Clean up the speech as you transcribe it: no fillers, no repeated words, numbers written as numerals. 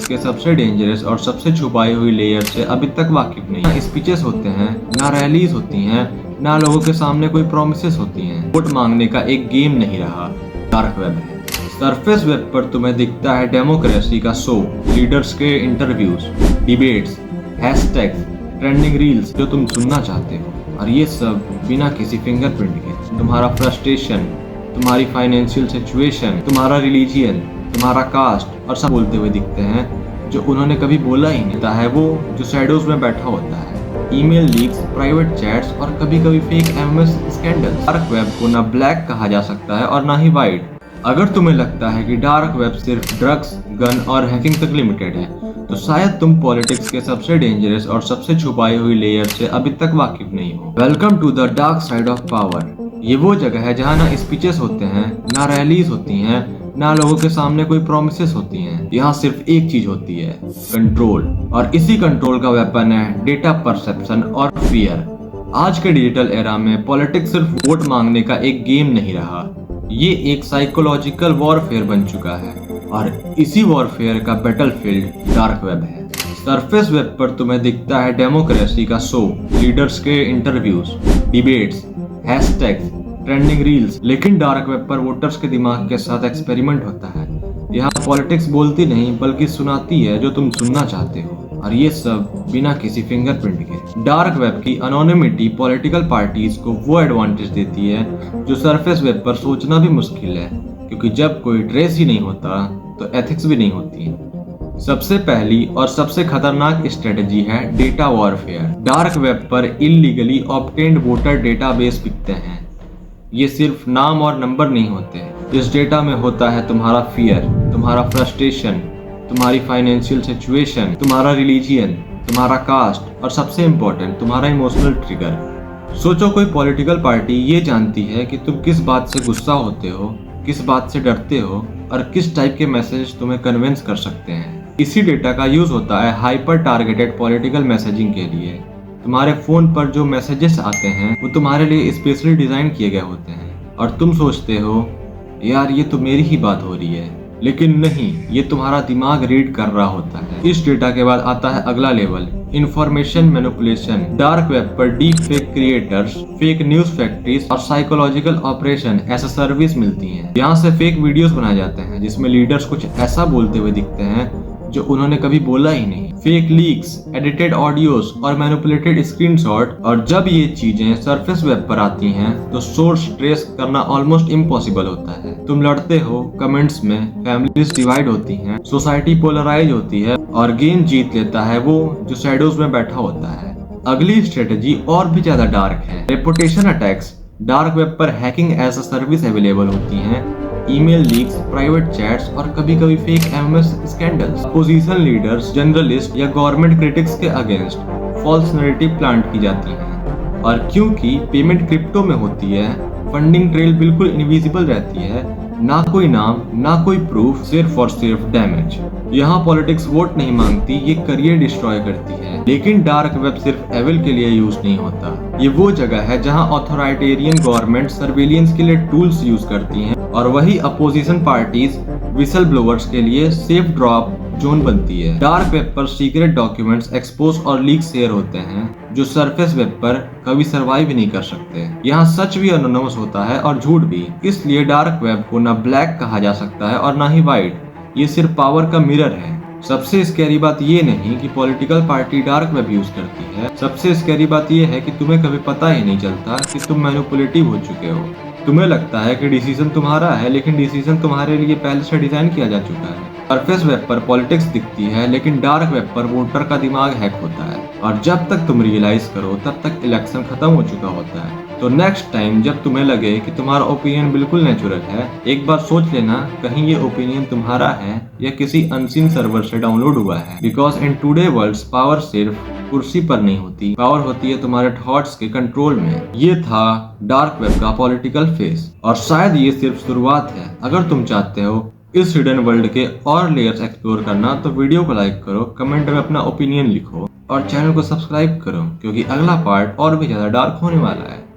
के सबसे डेंजरस और सबसे छुपाई हुई लेयर से अभी तक वाकिफ नहीं। ना स्पीचेस होते हैं, ना रैलीज होती हैं, ना लोगों के सामने कोई प्रोमिसेस होती हैं। वोट मांगने का एक गेम नहीं रहा, डार्क वेब है। सरफेस वेब पर तुम्हें दिखता है डेमोक्रेसी का शो, लीडर्स के interviews, debates, hashtags, trending reels जो तुम सुनना चाहते हो, और ये सब बिना किसी फिंगरप्रिंट के। तुम्हारा फ्रस्ट्रेशन, तुम्हारी फाइनेंशियल सिचुएशन, तुम्हारा रिलीजियन, तुम्हारा कास्ट और सब बोलते हुए दिखते हैं जो उन्होंने कभी बोला ही नहीं है। वो जो शैडोज में बैठा होता है। ईमेल लीक्स, प्राइवेट चैट्स और कभी कभी fake MS scandals. Dark web को ना ब्लैक कहा जा सकता है और ना ही वाइट। अगर तुम्हें लगता है कि डार्क वेब सिर्फ ड्रग्स, गन और हैकिंग तक लिमिटेड है, तो शायद तुम पॉलिटिक्स के सबसे डेंजरस और सबसे छुपाई हुई लेयर से अभी तक वाकिफ नहीं हो। Welcome to the dark side of power. ये वो जगह है जहाँ ना स्पीचेस होते हैं, ना रैलीज होती हैं, ना लोगों के सामने कोई प्रोमिसेस होती हैं। यहाँ सिर्फ एक चीज होती है, कंट्रोल। और इसी कंट्रोल का वेपन है डेटा परसेप्शन और फियर। आज के डिजिटल एरा में पॉलिटिक्स सिर्फ वोट मांगने का एक गेम नहीं रहा, ये एक साइकोलॉजिकल वॉरफेयर बन चुका है। और इसी वॉरफेयर का बैटलफील्ड डार्क वेब है। सरफेस वेब पर तुम्हें दिखता है डेमोक्रेसी का शो, लीडर्स के interviews, debates, hashtags, trending reels. लेकिन डार्क वेब पर वोटर्स के दिमाग के साथ एक्सपेरिमेंट होता है। यहाँ पॉलिटिक्स बोलती नहीं बल्कि सुनाती है जो तुम सुनना चाहते हो, और ये सब बिना किसी फिंगरप्रिंट के। डार्क वेब की अनोनिमिटी पॉलिटिकल पार्टीज को वो एडवांटेज देती है जो सरफेस वेब पर सोचना भी मुश्किल है, क्योंकि जब कोई ट्रेस ही नहीं होता तो एथिक्स भी नहीं होती। सबसे पहली और सबसे खतरनाक स्ट्रेटजी है डेटा वॉरफेयर। डार्क वेब पर इलीगली ऑब्टेन्ड वोटर डेटाबेस बिकते हैं। ये सिर्फ नाम और नंबर नहीं होते, इस डेटा में होता है तुम्हारा फियर, तुम्हारा फ्रस्ट्रेशन, तुम्हारी फाइनेंशियल सिचुएशन, तुम्हारा रिलीजियन, तुम्हारा कास्ट और सबसे इम्पोर्टेंट तुम्हारा इमोशनल ट्रिगर। सोचो कोई पॉलिटिकल पार्टी ये जानती है कि तुम किस बात से गुस्सा होते हो, किस बात से डरते हो और किस टाइप के मैसेज तुम्हें कन्विंस कर सकते हैं। इसी डेटा का यूज होता है हाइपर टारगेटेड पॉलिटिकल मैसेजिंग के लिए। तुम्हारे फोन पर जो मैसेजेस आते हैं वो तुम्हारे लिए स्पेशली डिजाइन किए गए होते हैं, और तुम सोचते हो यार ये तो मेरी ही बात हो रही है, लेकिन नहीं, ये तुम्हारा दिमाग रीड कर रहा होता है। इस डेटा के बाद आता है अगला level, information manipulation. Dark web पर deep fake creators, fake news factories और साइकोलॉजिकल ऑपरेशन ऐसा सर्विस मिलती हैं। यहाँ से फेक वीडियोस बनाए जाते हैं जिसमें लीडर्स कुछ ऐसा बोलते हुए दिखते हैं जो उन्होंने कभी बोला ही नहीं। फेक लीक्स, एडिटेड ऑडियोस और मैनिपुलेटेड स्क्रीनशॉट। और जब ये चीजें सरफेस वेब पर आती हैं तो सोर्स ट्रेस करना ऑलमोस्ट इम्पॉसिबल होता है। तुम लड़ते हो कमेंट्स में, फैमिलीज डिवाइड होती हैं, सोसाइटी पोलराइज होती है, और गेम जीत लेता है वो जो शैडोज में बैठा होता है। अगली स्ट्रेटेजी और भी ज्यादा डार्क है, रेपुटेशन अटैक्स। डार्क वेब पर hacking as a service available होती हैं। ईमेल लीक्स, प्राइवेट चैट्स और कभी कभी fake MS scandals. Opposition leaders, journalist या गवर्नमेंट क्रिटिक्स के अगेंस्ट फॉल्स नैरेटिव प्लांट की जाती हैं। और क्योंकि पेमेंट क्रिप्टो में होती है, फंडिंग ट्रेल बिल्कुल इनविजिबल रहती है। ना कोई नाम, ना कोई प्रूफ, सिर्फ और सिर्फ डैमेज। यहाँ पॉलिटिक्स वोट नहीं मांगती, ये करियर डिस्ट्रॉय करती है। लेकिन डार्क वेब सिर्फ एविल के लिए यूज नहीं होता। ये वो जगह है जहाँ ऑथोराइटेरियन गवर्नमेंट सर्वेलियंस के लिए टूल्स यूज करती हैं, और वही अपोजिशन पार्टीज विसल ब्लोअर्स के लिए सेफ ड्रॉप जोन बनती है। डार्क वेब पर सीक्रेट डॉक्यूमेंट्स एक्सपोज और लीक शेयर होते हैं जो सरफेस वेब पर कभी सरवाइव नहीं कर सकते। यहाँ सच भी एनोनिमस होता है और झूठ भी। इसलिए डार्क वेब को ना ब्लैक कहा जा सकता है और ना ही वाइट, ये सिर्फ पावर का मिरर है। सबसे स्कैरी बात ये नहीं कि political party dark web use करती है, सबसे स्कैरी बात ये है कि तुम्हें कभी पता ही नहीं चलता कि तुम मैनिपुलेटिव हो चुके हो। तुम्हें लगता है कि डिसीजन तुम्हारा है, लेकिन डिसीजन तुम्हारे लिए पहले से डिजाइन किया जा चुका है। सरफेस वेब पर पॉलिटिक्स दिखती है, लेकिन डार्क वेब पर वोटर का दिमाग हैक होता है, और जब तक तुम रियलाइज करो तब तक इलेक्शन खत्म हो चुका होता है। तो नेक्स्ट टाइम जब तुम्हें लगे कि तुम्हारा ओपिनियन बिल्कुल नेचुरल है, एक बार सोच लेना कहीं ये ओपिनियन तुम्हारा है या किसी अनसीन सर्वर से डाउनलोड हुआ है। Because in today world power सिर्फ कुर्सी पर नहीं होती, पावर होती है तुम्हारे थॉट्स के कंट्रोल में। ये था डार्क वेब का पॉलिटिकल फेस, और शायद ये सिर्फ शुरुआत है। अगर तुम चाहते हो इस हिडन वर्ल्ड के और लेयर्स एक्सप्लोर करना तो वीडियो को लाइक करो, कमेंट में अपना ओपिनियन लिखो और चैनल को सब्सक्राइब करो, क्योंकि अगला पार्ट और भी ज्यादा डार्क होने वाला है।